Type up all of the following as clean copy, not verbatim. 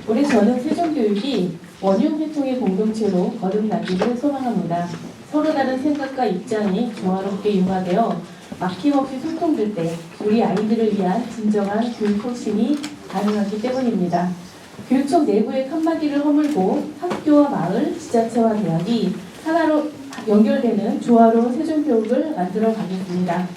우리 저는 세종교육이 원흉회통의 공동체로 거듭나기를 소망합니다. 서로 다른 생각과 입장이 조화롭게 융화되어 막힘없이 소통될 때 우리 아이들을 위한 진정한 교육 혁신이 가능하기 때문입니다. 교육청 내부의 칸막이를 허물고 학교와 마을, 지자체와 대학이 하나로 연결되는 조화로운 세종교육을 만들어 가겠습니다.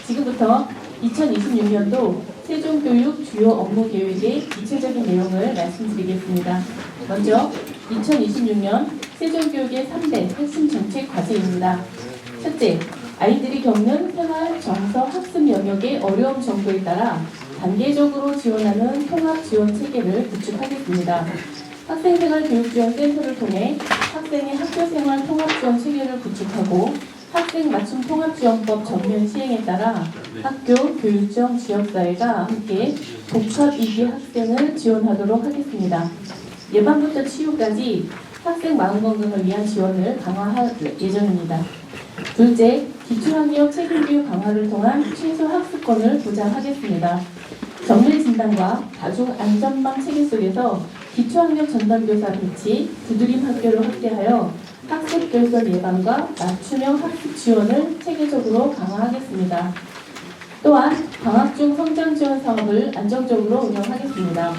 지금부터 2026년도 세종교육 주요 업무 계획의 구체적인 내용을 말씀드리겠습니다. 먼저 2026년 세종교육의 3대 핵심 정책 과제입니다. 첫째, 아이들이 겪는 생활, 정서, 학습 영역의 어려움 정도에 따라 단계적으로 지원하는 통합 지원 체계를 구축하겠습니다. 학생생활교육지원센터를 통해 학생의 학교생활 통합지원 체계를 구축하고 학생 맞춤 통합지원법 전면 시행에 따라 학교, 교육청, 지역사회가 함께 복합 위기 학생을 지원하도록 하겠습니다. 예방부터 치유까지 학생 마음건강을 위한 지원을 강화할 예정입니다. 둘째, 기초학력 책임교육 강화를 통한 최소 학습권을 보장하겠습니다. 정밀진단과 다중안전망 체계 속에서 기초학력 전담교사 배치, 두드림 학교를 확대하여 학습 결손 예방과 맞춤형 학습 지원을 체계적으로 강화하겠습니다. 또한 방학 중 성장 지원 사업을 안정적으로 운영하겠습니다.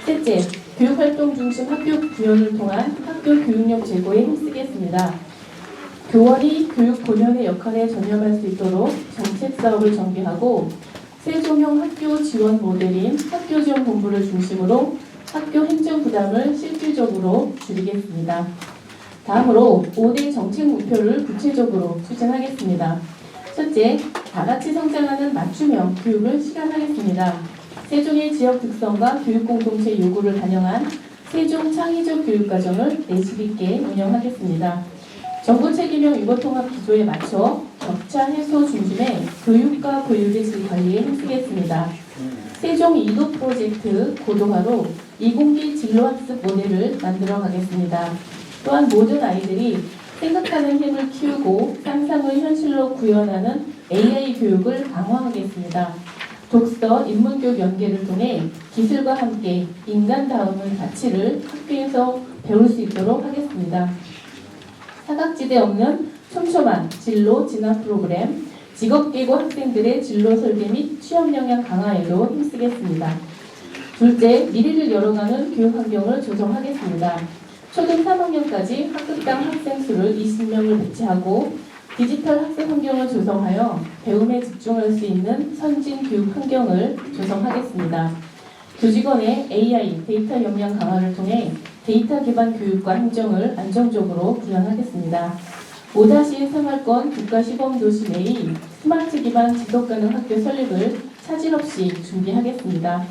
셋째, 교육활동 중심 학교 구현을 통한 학교 교육력 제고에 힘쓰겠습니다. 교원이 교육 본연의 역할에 전념할 수 있도록 정책 사업을 전개하고 세종형 학교 지원 모델인 학교지원본부를 중심으로 학교 행정 부담을 실질적으로 줄이겠습니다. 다음으로 5대 정책 목표를 구체적으로 추진하겠습니다. 첫째, 다같이 성장하는 맞춤형 교육을 실현하겠습니다. 세종의 지역 특성과 교육 공동체 요구를 반영한 세종 창의적 교육과정을 내실 있게 운영하겠습니다. 정부 책임형 유보통합 기조에 맞춰 격차 해소 중심의 교육과 교육의 질 관리에 힘쓰겠습니다. 세종 2도 프로젝트 고도화로 이공계 진로학습 모델을 만들어 가겠습니다. 또한 모든 아이들이 생각하는 힘을 키우고 상상을 현실로 구현하는 AI 교육을 강화하겠습니다. 독서, 인문교육 연계를 통해 기술과 함께 인간다움의 가치를 학교에서 배울 수 있도록 하겠습니다. 사각지대 없는 촘촘한 진로 진학 프로그램, 직업계고 학생들의 진로 설계 및 취업 역량 강화에도 힘쓰겠습니다. 둘째, 미래를 열어가는 교육 환경을 조성하겠습니다. 초등 3학년까지 학급당 학생 수를 20명을 배치하고 디지털 학습 환경을 조성하여 배움에 집중할 수 있는 선진 교육 환경을 조성하겠습니다. 교직원의 AI, 데이터 역량 강화를 통해 데이터 기반 교육과 행정을 안정적으로 구현하겠습니다. 5-1 생활권 국가시범도시 내의 스마트 기반 지속가능 학교 설립을 차질 없이 준비하겠습니다.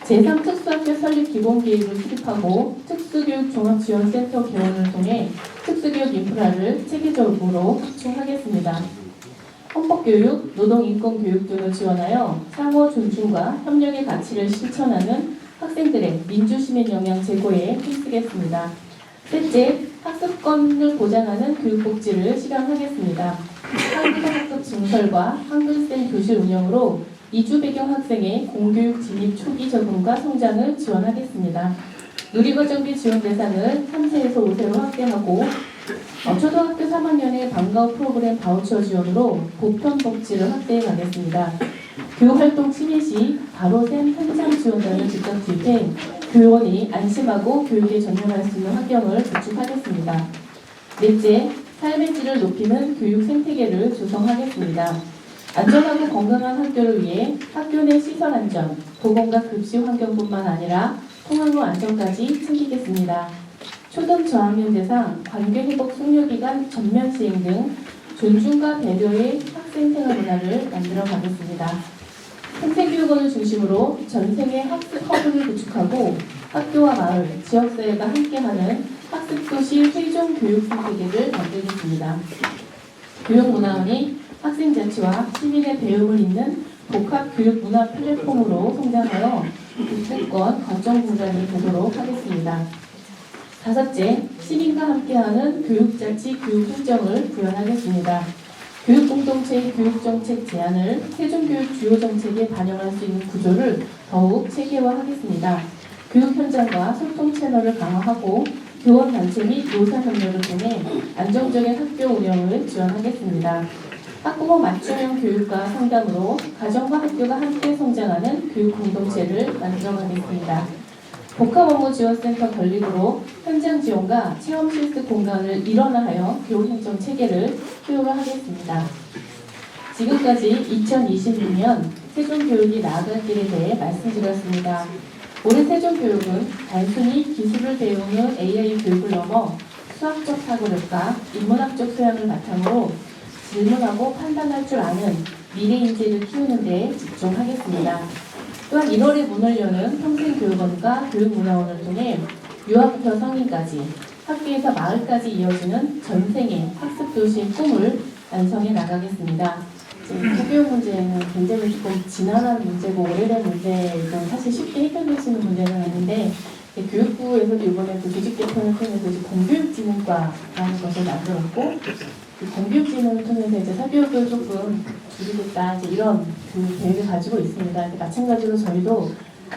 제3특수학교 설립 기본계획을 수립하고 특수교육 종합지원센터 개원을 통해 특수교육 인프라를 체계적으로 확충하겠습니다. 헌법교육, 노동인권교육 등을 지원하여 상호 존중과 협력의 가치를 실천하는 학생들의 민주시민 역량 제고에 힘쓰겠습니다. 셋째, 학습권을 보장하는 교육복지를 실현하겠습니다. 한국어 학급 증설과 한글쌤 교실 운영으로 이주 배경 학생의 공교육 진입 초기 적응과 성장을 지원하겠습니다. 누리과정비 지원 대상을 3세에서 5세로 확대하고 초등학교 3학년의 방과후 프로그램 바우처 지원으로 보편 복지를 확대해 가겠습니다. 교육활동 침해 시 바로 쌤 현장 지원단을 직접 투입해 교원이 안심하고 교육에 전념할 수 있는 환경을 구축하겠습니다. 넷째, 삶의 질을 높이는 교육 생태계를 조성하겠습니다. 안전하고 건강한 학교를 위해 학교 내 시설 안전, 보건과 급식 환경뿐만 아니라 통학 후 안전까지 챙기겠습니다. 초등 저학년 대상 관계회복 숙려기간 전면 시행 등 존중과 배려의 학생생활 문화를 만들어 가겠습니다. 생태교육원을 중심으로 전생의 학습 허브를 구축하고 학교와 마을, 지역사회가 함께하는 학습도시 세종 교육 생태계를 만들겠습니다. 교육문화원이 학생자치와 시민의 배움을 잇는 복합교육문화 플랫폼으로 성장하여 입주권 거점 공간이 되도록 하겠습니다. 다섯째, 시민과 함께하는 교육자치 교육행정을 구현하겠습니다. 교육공동체의 교육정책 제안을 세종교육 주요 정책에 반영할 수 있는 구조를 더욱 체계화하겠습니다. 교육 현장과 소통 채널을 강화하고 교원단체 및 노사협력을 통해 안정적인 학교 운영을 지원하겠습니다. 학부모 맞춤형 교육과 상담으로 가정과 학교가 함께 성장하는 교육 공동체를 만들어가겠습니다. 복합업무지원센터 건립으로 현장 지원과 체험 실습 공간을 일원화하여 교육 행정 체계를 효율화하겠습니다. 지금까지 2026년 세종교육이 나아갈 길에 대해 말씀드렸습니다. 올해 세종교육은 단순히 기술을 배우는 AI 교육을 넘어 수학적 사고력과 인문학적 소양을 바탕으로 질문하고 판단할 줄 아는 미래 인재를 키우는 데 집중하겠습니다. 또한 1월에 문을 여는 평생교육원과 교육문화원을 통해 유아부터 성인까지 학교에서 마을까지 이어지는 전생의 학습도시의 꿈을 완성해 나가겠습니다. 사교육 문제는 굉장히 조금 지난한 문제고 오래된 문제이고 사실 쉽게 해결될 수 있는 문제는 아닌데 교육부에서도 이번에 조직 개편을 통해서 이제 공교육진흥과라는 것을 만들었고 그 공교육진흥을 통해서 이제 사교육을 조금 줄이겠다 이제 이런 그 계획을 가지고 있습니다. 마찬가지로 저희도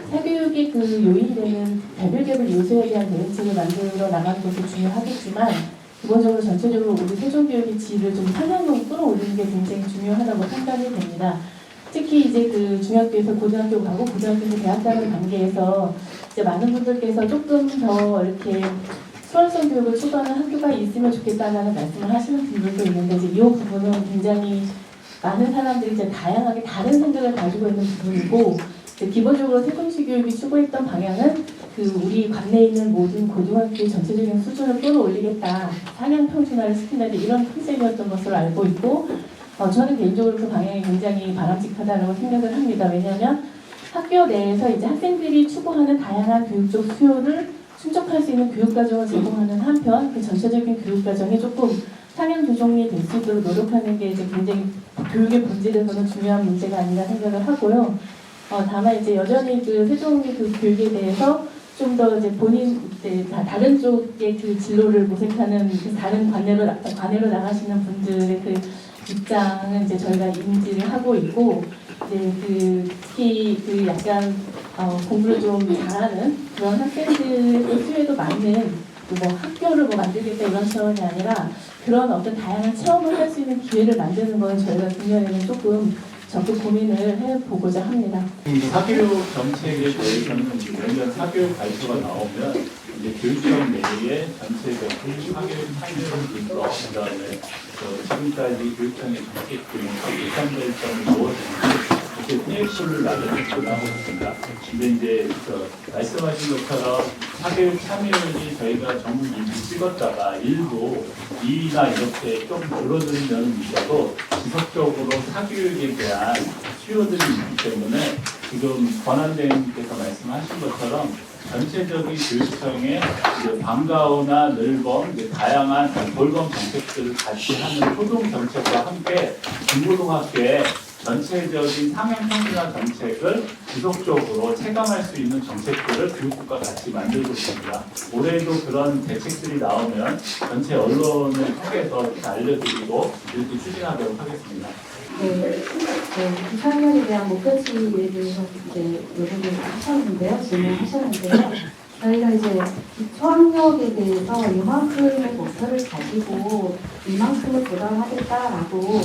사교육의 그 요인이 되는 개별개별 요소에 대한 대응책을 만들어 나가는 것도 중요하겠지만 기본적으로 전체적으로 우리 세종교육의 질을 좀 상향으로 끌어올리는 게 굉장히 중요하다고 판단이 됩니다. 특히 이제 그 중학교에서 고등학교 가고 고등학교에서 대학 가는 단계에서 이제 많은 분들께서 조금 더 이렇게 수월성 교육을 추구하는 학교가 있으면 좋겠다는 말씀을 하시는 분들도 있는데 이제 이 부분은 굉장히 많은 사람들이 이제 다양하게 다른 생각을 가지고 있는 부분이고 기본적으로 세종시 교육이 추구했던 방향은 그 우리 관내에 있는 모든 고등학교의 전체적인 수준을 끌어올리겠다, 상향 평준화를 시킨다 이런 컨셉이었던 것으로 알고 있고 저는 개인적으로 그 방향이 굉장히 바람직하다고 생각을 합니다. 왜냐하면 학교 내에서 이제 학생들이 추구하는 다양한 교육적 수요를 충족할 수 있는 교육과정을 제공하는 한편 그 전체적인 교육과정이 조금 상향 조정이 될 수 있도록 노력하는 게 이제 굉장히 교육의 본질에서는 중요한 문제가 아닌가 생각을 하고요. 다만 이제 여전히 그 세종의 그 교육에 대해서 좀 더 이제 본인 이제 다른 쪽의 그 진로를 모색하는 그 다른 관내로 나가시는 분들의 그 입장은 이제 저희가 인지를 하고 있고 이제 그 특히 그 약간 공부를 좀 잘하는 그런 학생들의 수요에도 맞는 뭐 학교를 뭐 만들겠다 이런 차원이 아니라 그런 어떤 다양한 체험을 할 수 있는 기회를 만드는 건 저희가 금년에는 조금 적극 고민을 해보고자 합니다. 사교육 정책에 대해서는 매년 사교육 발표가 나오면 이제 교육청 내에 전체적인 사교육 판례를 들어 그다음에 지금까지 교육청의 정책 등하고 예산 결정을 무엇인지 이렇게 PX를 나눠주고 하고 있습니다. 근데 이제 말씀하신 것처럼 사교육 참여율이 저희가 전국 인지 찍었다가 일부 2위나 이렇게 좀 줄어드는 면은 있어도 지속적으로 사교육에 대한 수요들이 있기 때문에 지금 권한대행님께서 말씀하신 것처럼 전체적인 교육청의 방과후나 늘범, 다양한 돌봄 정책들을 같이 하는 초동 정책과 함께 중고등학교에 전체적인 상향 평준화 정책을 지속적으로 체감할 수 있는 정책들을 교육부가 같이 만들고 있습니다. 올해도 그런 대책들이 나오면 전체 언론을 통해서 이렇게 알려드리고 이렇게 추진하도록 하겠습니다. 네, 기상년에 대한 목표치에 대해서 이제 여러분들 하셨는데요, 질문하셨는데요. 저희가 이제 기초학력에 대해서 이만큼의 목표를 가지고 이만큼을 도달하겠다라고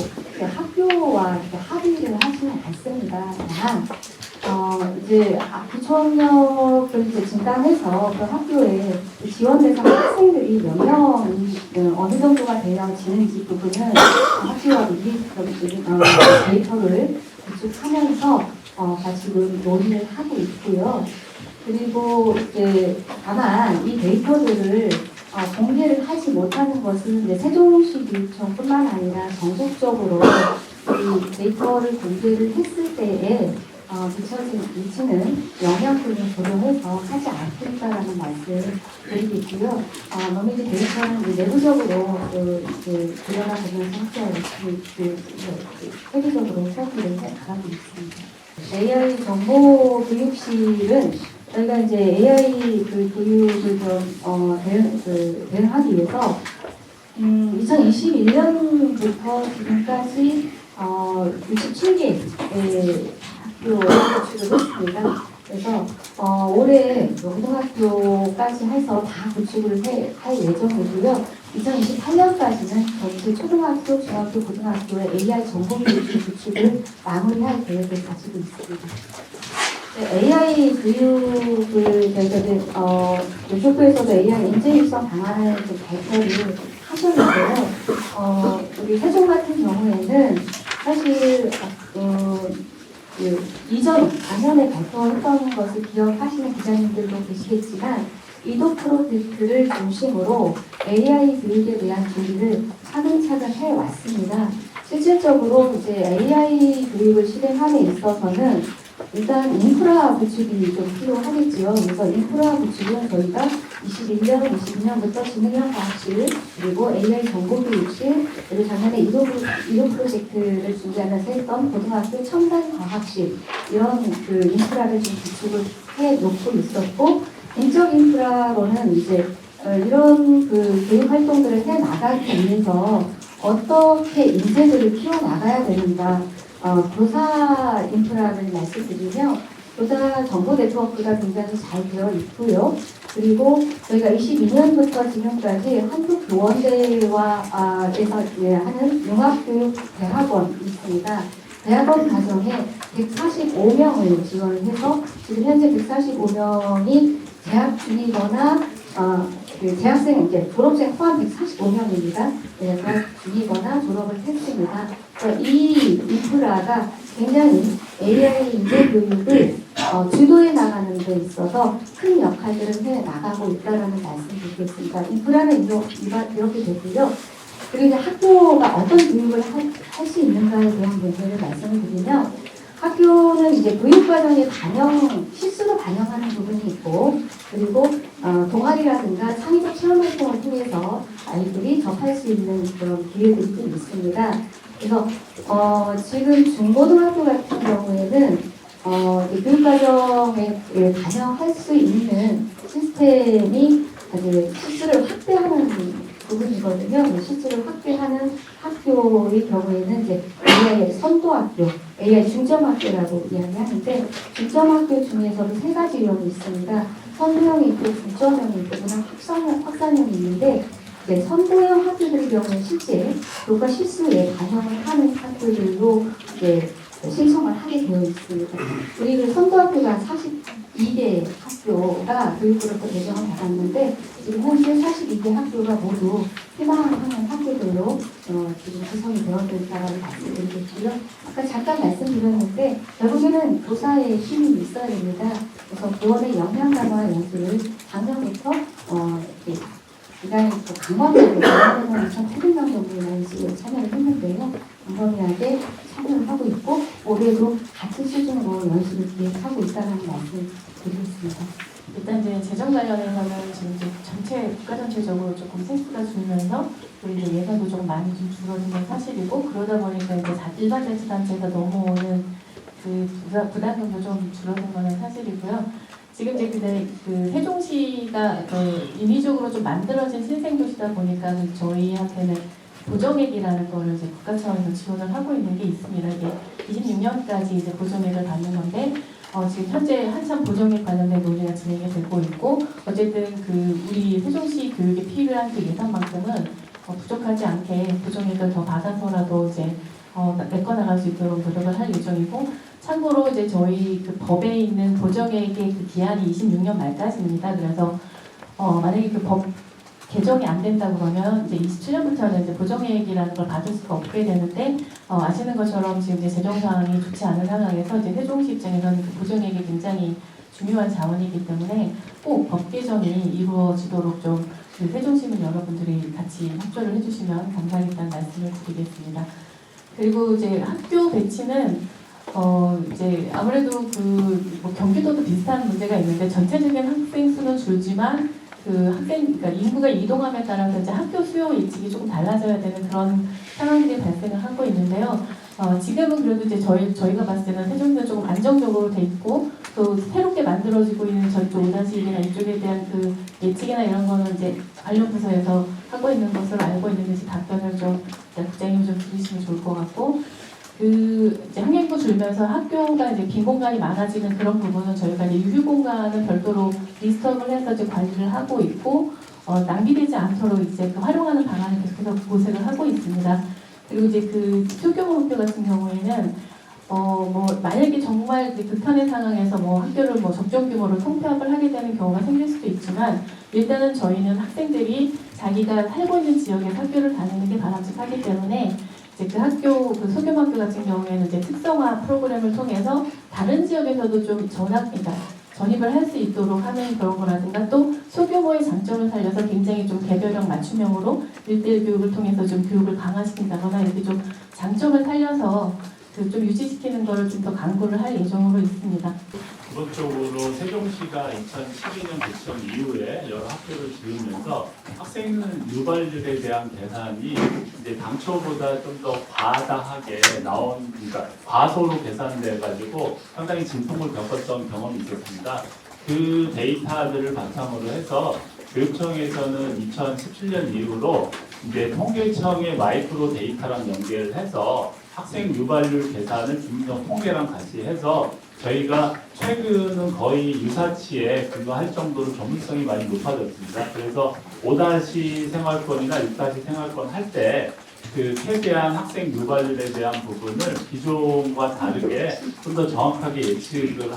학교와 합의를 하지는 않습니다. 다만 이제 기초학력을 이제 진단해서 그 학교에 지원 대상 학생들이 몇 명이 어느 정도가 되어지는지 부분은 학교와 데이터를 구축하면서 지금 논의를 하고 있고요. 그리고 이제 다만 이 데이터들을 공개를 하지 못하는 것은 이제 세종시 교육청뿐만 아니라 전국적으로 이 데이터를 공개를 했을 때에 미치는 영향분을 고려해서 하지 않겠다라는 말씀을 드리겠고요. 너무 이제 데이터는 이제 내부적으로 들여다보면서 학교와 세부적으로 설계를 나가고 있습니다. AI 정보 교육실은 저희가 이제 AI 교육을 대응하기 위해서 2021년부터 지금까지 67개의 학교를 구축을 했습니다. 그래서 올해 고등학교까지 해서 다 구축을 할 예정이고요. 2028년까지는 전체 초등학교, 중학교, 고등학교의 AI 정보교육 구축을 마무리할 계획을 가지고 있습니다. AI 교육을 저희들은 교육부에서도 AI 인재 육성 방안을 좀 발표를 하셨는데요. 우리 세종 같은 경우에는 사실 이전 작년에 발표했던 것을 기억하시는 기자님들도 계시겠지만 이도 프로젝트를 중심으로 AI 교육에 대한 준비를 차근차근 해왔습니다. 실질적으로 이제 AI 교육을 실행함에 있어서는 일단 인프라 구축이 좀 필요하겠지요. 그래서 인프라 구축은 저희가 21년, 22년부터 지능형 과학실, 그리고 AI 정보교육실, 그리고 작년에 이도 프로젝트를 준비하면서 했던 고등학교 첨단 과학실, 이런 그 인프라를 좀 구축을 해 놓고 있었고, 인적 인프라로는 이제 이런 그 교육 활동들을 해 나가기 위해서 어떻게 인재들을 키워 나가야 되는가, 교사 인프라를 말씀드리면 교사 정보 네트워크가 굉장히 잘 되어 있고요. 그리고 저희가 22년부터 지금까지 한국교원대와 에서 하는 융합교육대학원이 있습니다. 대학원 과정에 145명을 지원을 해서 지금 현재 145명이 재학 중이거나 그 재학생, 이제 졸업생 포함 145명입니다. 재학 중이거나 졸업을 했습니다. 이 인프라가 굉장히 AI 인재 교육을 주도해 나가는 데 있어서 큰 역할들을 해 나가고 있다는 말씀 드리겠습니다. 인프라는 이렇게 되고요. 그리고 이제 학교가 어떤 교육을 할 수 있는가에 대한 문제를 말씀을 드리면 학교는 이제 교육과정에 실수로 반영하는 부분이 있고, 그리고 동아리라든가 창의적 체험 활동을 통해서 아이들이 접할 수 있는 그런 기회들이 좀 있습니다. 그래서 지금 중고등학교 같은 경우에는 교육과정에 반영할 수 있는 시스템이 아주 실수를 확대하는 부분이거든요. 실수를 확대하는 학교의 경우에는 이제 AI 선도학교, AI 중점학교라고 이야기하는데, 중점학교 중에서도 세 가지 유형이 있습니다. 선도형이 있고 중점형이 있고 확산형이 있는데, 선도형 학교들의 경우는 실제 교과 실수에 반영을 하는 학교들로 신청을 하게 되어 있습니다. 우리 그 선도학교가 42개 학교가 교육부로부터 배정을 받았는데, 지금 현재 42개 학교가 모두 희망하는 학교들로 지금 구성이 되어있다고 말씀드리겠고요. 아까 잠깐 말씀드렸는데 결국에는 교사의 힘이 있어야 됩니다. 그래서 교원의 역량 강화 연수를 작년부터 기간이 또 강화되고 2,800명 정도의 연수에 참여를 했는데요. 광범위하게 참여를 하고 있고 올해도 같은 수준으로 연수를 기획하고 있다는 말씀 드리겠습니다. 일단 이제 재정 관련해서는 지금 이제 국가 전체적으로 조금 세수가 줄면서 우리 이제 예산도 좀 많이 좀 줄어든 건 사실이고, 그러다 보니까 이제 일반 자치단체가 넘어오는 그 부담금도 좀 줄어든 거는 사실이고요. 지금 이제 그 세종시가 인위적으로 좀 만들어진 신생도시다 보니까 저희한테는 보정액이라는 거를 이제 국가 차원에서 지원을 하고 있는 게 있습니다. 이게 26년까지 이제 보정액을 받는 건데, 지금 현재 한참 보정액 관련된 논의가 진행이 되고 있고, 어쨌든 우리 세종시 교육에 필요한 그 예산만큼은 부족하지 않게 보정액을 더 받아서라도 이제 메꿔나갈 수 있도록 노력을 할 예정이고, 참고로 이제 저희 그 법에 있는 보정액의 그 기한이 26년 말까지입니다. 그래서 만약에 그 법 개정이 안 된다 그러면 이제 27년부터는 이제 보정액이라는 걸 받을 수가 없게 되는데, 아시는 것처럼 지금 이제 재정 상황이 좋지 않은 상황에서 이제 세종시 입장에서는 그 보정액이 굉장히 중요한 자원이기 때문에 꼭 법 개정이 이루어지도록 좀 세종시민 여러분들이 같이 협조를 해주시면 감사하겠다는 말씀을 드리겠습니다. 그리고 이제 학교 배치는 이제 아무래도 뭐 경기도도 비슷한 문제가 있는데 전체적인 학생 수는 줄지만 그러니까 인구가 이동함에 따라서 이제 학교 수요 예측이 조금 달라져야 되는 그런 상황들이 발생을 하고 있는데요. 지금은 그래도 이제 저희가 봤을 때는 세종시는 조금 안정적으로 돼 있고, 또 새롭게 만들어지고 있는 저쪽 5-1이나 이쪽에 대한 그 예측이나 이런 거는 이제 관련 부서에서 하고 있는 것으로 알고 있는데, 답변을 좀 국장님이 좀 드리시면 좋을 것 같고, 이제 학년부 줄면서 학교가 이제 빈 공간이 많아지는 그런 부분은 저희가 이제 유휴 공간은 별도로 리스트업을 해서 이제 관리를 하고 있고, 낭비되지 않도록 이제 그 활용하는 방안을 계속해서 모색을 하고 있습니다. 그리고 이제 그 소규모 학교 같은 경우에는 만약에 정말 이제 극한의 상황에서 학교를 적정 규모로 통폐합을 하게 되는 경우가 생길 수도 있지만, 일단은 저희는 학생들이 자기가 살고 있는 지역에 학교를 다니는 게 바람직하기 때문에 이제 그 학교, 그 소규모 학교 같은 경우에는 이제 특성화 프로그램을 통해서 다른 지역에서도 좀 그러니까 전입을 할 수 있도록 하는 그런 거라든가, 또 소규모의 장점을 살려서 굉장히 좀 개별형 맞춤형으로 1대1 교육을 통해서 좀 교육을 강화시킨다거나 이렇게 좀 장점을 살려서 좀 유지시키는 거를 좀 더 강구를 할 예정으로 있습니다. 기본적으로 세종시가 2012년 개청 이후에 여러 학교를 지으면서 학생 유발률에 대한 계산이 이제 당초보다 좀 더 과다하게 그러니까 과소로 계산돼 가지고 상당히 진통을 겪었던 경험이 있었습니다. 그 데이터들을 바탕으로 해서 교육청에서는 2017년 이후로 이제 통계청의 마이크로 데이터랑 연계를 해서 학생 유발률 계산을 중점 통계랑 같이 해서 저희가 최근은 거의 유사치에 근거할 정도로 전문성이 많이 높아졌습니다. 그래서 5- 생활권이나 6- 생활권 할 때 그 최대한 학생 유발률에 대한 부분을 기존과 다르게 좀 더 정확하게 예측을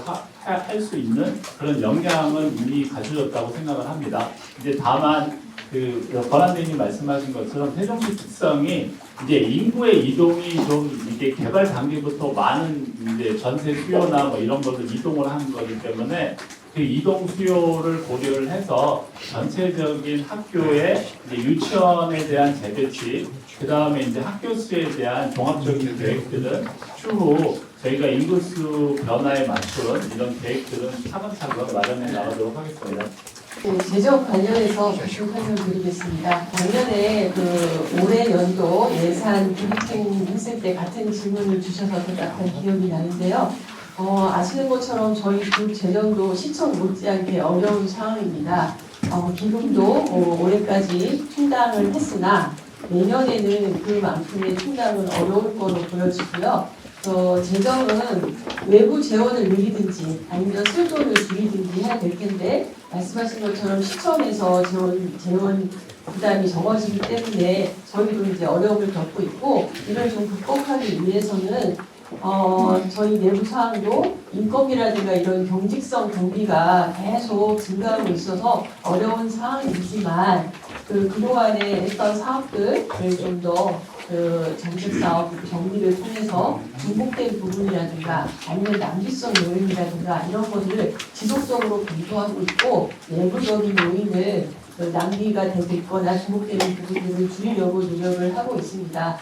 할 수 있는 그런 역량은 이미 갖춰졌다고 생각을 합니다. 이제 다만 권한대행님 말씀하신 것처럼 세종시 특성이 이제 인구의 이동이 좀 이게 개발 단계부터 많은 이제 전세 수요나 이런 것을 이동을 하는 거기 때문에 그 이동 수요를 고려를 해서 전체적인 학교의 이제 유치원에 대한 재배치, 그 다음에 이제 학교 수에 대한 종합적인 계획들은 추후 저희가 인구수 변화에 맞춘 이런 계획들은 차근차근 마련해 나가도록 하겠습니다. 네, 재정 관련해서 계속 설명드리겠습니다. 작년에 올해 연도 예산 브리핑 했을 때 같은 질문을 주셔서 대답한 기억이 나는데요. 아시는 것처럼 저희 국 재정도 시청 못지않게 어려운 상황입니다. 기금도 올해까지 충당을 했으나 내년에는 그만큼의 충당은 어려울 거로 보여지고요. 재정은 외부 재원을 늘리든지 아니면 쓸 돈을 줄이든지 해야 될 텐데, 말씀하신 것처럼 시청에서 재원 부담이 적어지기 때문에 저희도 이제 어려움을 겪고 있고, 이걸 좀 극복하기 위해서는 저희 내부 사항도 인건비라든가 이런 경직성 경비가 계속 증가하고 있어서 어려운 상황이지만 그동안에 했던 사업들을 좀 더 정책 사업 정비를 통해서 중복된 부분이라든가 아니면 낭비성 요인이라든가 이런 것들을 지속적으로 검토하고 있고, 내부적인 요인을 낭비가 되고 있거나 중복되는 부분들을 줄이려고 노력을 하고 있습니다.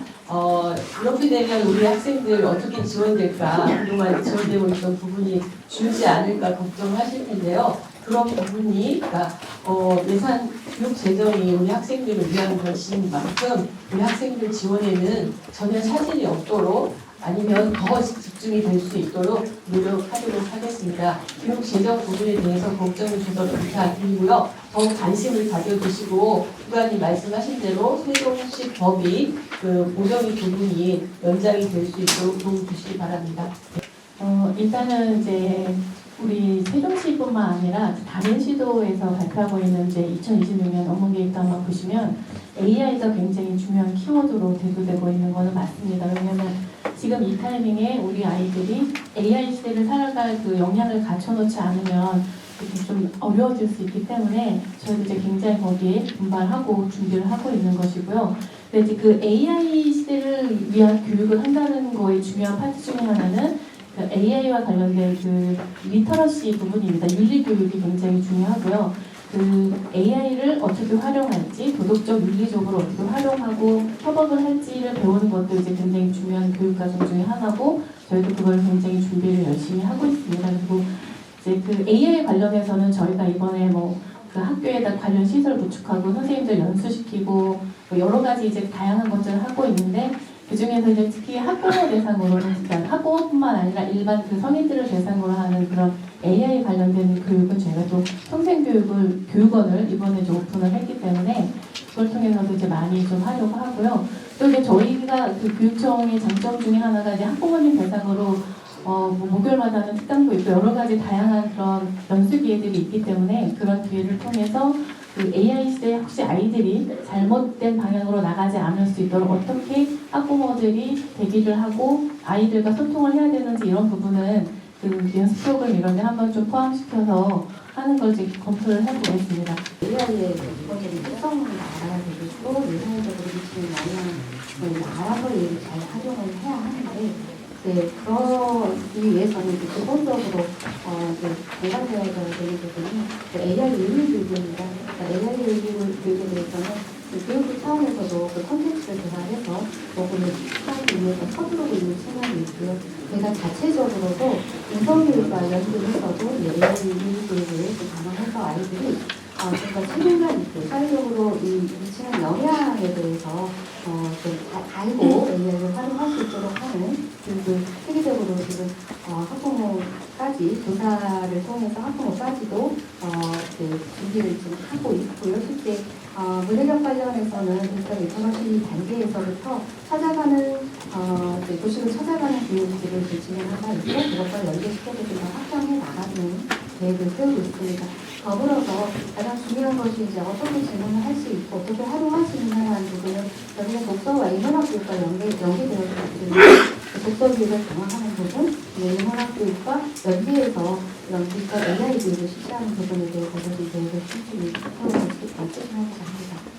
그렇게 되면 우리 학생들 어떻게 지원될까, 그동안 지원되고 있던 부분이 줄지 않을까 걱정하실 텐데요. 그런 부분이 예산 교육 재정이 우리 학생들을 위한 것인 만큼 우리 학생들 지원에는 전혀 차질이 없도록 아니면 더 집중이 될 수 있도록 노력하도록 하겠습니다. 교육 재정 부분에 대해서 걱정을 주셔서 감사드리고요. 더욱 관심을 가져주시고 부관님 말씀하신 대로 세종시 법이 보정의 부분이 연장이 될 수 있도록 도움 주시기 바랍니다. 일단은 이제 우리 세종시뿐만 아니라 다른 시도에서 발표하고 있는 이제 2026년 업무계획단만 보시면 AI가 굉장히 중요한 키워드로 대두되고 있는 것은 맞습니다. 왜냐하면 지금 이 타이밍에 우리 아이들이 AI 시대를 살아갈 그 역량을 갖춰놓지 않으면 좀 어려워질 수 있기 때문에 저희도 이제 굉장히 거기에 분발하고 준비를 하고 있는 것이고요. 근데 이제 그 AI 시대를 위한 교육을 한다는 거의 중요한 파트 중에 하나는 AI와 관련된 리터러시 부분입니다. 윤리 교육이 굉장히 중요하고요. AI를 어떻게 활용할지, 도덕적, 윤리적으로 어떻게 활용하고 협업을 할지를 배우는 것도 이제 굉장히 중요한 교육 과정 중에 하나고, 저희도 그걸 굉장히 준비를 열심히 하고 있습니다. 그리고 이제 AI 관련해서는 저희가 이번에 학교에다 관련 시설 구축하고 선생님들 연수시키고 여러 가지 이제 다양한 것들을 하고 있는데, 그 중에서 이제 특히 학부모 대상으로는 일단 학부모뿐만 아니라 일반 성인들을 대상으로 하는 그런 AI 관련된 교육은 저희가 또 평생교육원을 이번에 좀 오픈을 했기 때문에 그걸 통해서도 이제 많이 좀 하려고 하고요. 또 이제 저희가 그 교육청의 장점 중에 하나가 이제 학부모님 대상으로 뭐 목요일마다 하는 특강도 있고 여러 가지 다양한 그런 연수 기회들이 있기 때문에 그런 기회를 통해서 그 AI 시대에 혹시 아이들이 잘못된 방향으로 나가지 않을 수 있도록 어떻게 학부모들이 대기를 하고 아이들과 소통을 해야 되는지 이런 부분은 그 연습 프로그램 이런 데 한번 좀 포함시켜서 하는 걸 지금 검토를 해보겠습니다. AI의 기본적인 특성을 알아야 되겠고 예상적으로 미치는 영향을 알아서 얘를 잘 활용을 해야 하는데 그러기 위해서는 기본적으로 공간되어야 되는 부분이 AI 의미 교육입니다. AI 의미 교육에 대해서는 교육부 차원에서도 그 컨텐츠를 개발해서 먹으면 시간을 위해서 서두르고 있는 측면이 있고요. 제가 자체적으로도 인성교육과 연계해서도 AI 의미 교육을 강화해서 아이들이 뭔가 책임감 있게 사회적으로 미치는 영향에 대해서 좀 알고 AI를 활용할 수 있도록 하는 그리고 세계적으로 지금 학부모까지 조사를 통해서 학부모까지도 준비를 지금 하고 있고요. 실제 문해력 관련해서는 디지털 인터너시 단계에서부터 찾아가는 도시로 찾아가는 교육들을 진행한 바 있고 그것과 연계시켜서 확장해 나가는 계획을 세우고 있습니다. 더불어서 가장 중요한 것이 이제 어떻게 질문을 할 수 있고 어떻게 활용할 수 있느냐는 부분은 여기는 독서와 인문학 교육과 연계되어 있기 때문에 독서 교육을 강화하는 부분, 인문학 교육과 연계해서 이런 디지털 AI 교육을 실시하는 부분에 대해서도 이 계획을 충분히 세워서 추진하고자 합니다.